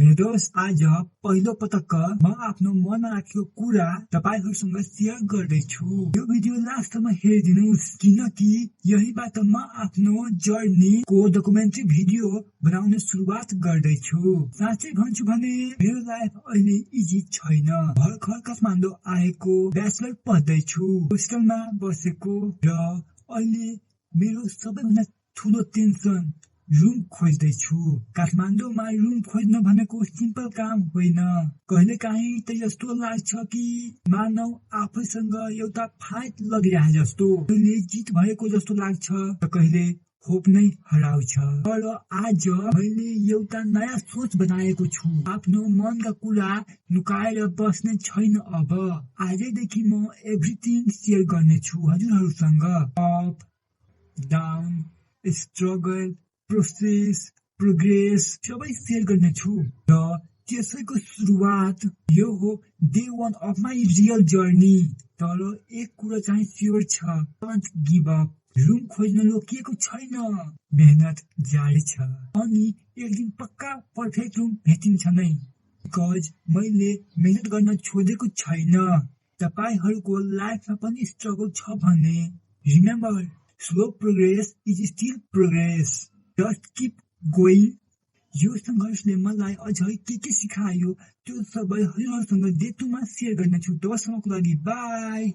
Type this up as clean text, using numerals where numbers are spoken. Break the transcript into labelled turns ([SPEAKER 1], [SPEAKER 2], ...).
[SPEAKER 1] मेरो दोस्त, आज पहिलो पटक म आफ्नो मनमा राखेको कुरा तपाईहरुसँग शेयर गर्दैछु। यो भिडियो लास्टसम्म हेरिदिनुस् किनकि यहीबाट म आफ्नो जर्नीको डकुमेन्ट्री भिडियो बनाउने सुरुवात गर्दैछु। साँच्चै भन्छु भने मेरो लाइफ अहिले इजी छैन। भर्खर काठमाडौँ आएको, ब्याचलर पढ्दैछु, होस्टेलमा बसेको र अहिले मेरो सबैभन्दा ठुलो टेन्सन रुम खोज्दैछु। काठमाडौँमा रुम खोज्न भनेको सिम्पल काम होइन। कहिलेकाहीँ त यस्तो लाग्छ कि मानव आफैसँग एउटा फाइट लगिरहे जस्तो। कहिले जित भएको जस्तो लाग्छ त कहिले होप नै हराउँछ। तर आज मैले एउटा नयाँ सोच बनाएको छु। आफ्नो मनका कुरा लुकाएर बस्ने छैन। अब आजैदेखि म एभ्रिथिङ शेयर गर्नेछु हजुरहरूसँग। Up down, struggle, process, progress सबै शेयर गर्नेछु। र त्यसैको सुरुवात यो हो day 1 of my real journey. तर एक कुरा चाहिँ स्योर छ, डोन्ट गिभ अप। रुम खोज्न रोकिएको छैन, मेहनत जारी छ। अनि एक दिन पक्का पर्फेक्ट रुम भेटिन्छ नै। बिकज मैले मेहनत गर्न छोडेको छैन। तपाईहरुको लाइफमा पनि स्ट्रगल छ भने remember, slow progress is still progress. Just keep going. यो संघर्षले मलाई अझै के सिकायो त्यो सबै हजुरहरूसँग डे 2 मा शेयर गर्नेछु। तबसम्मको लागि बाई।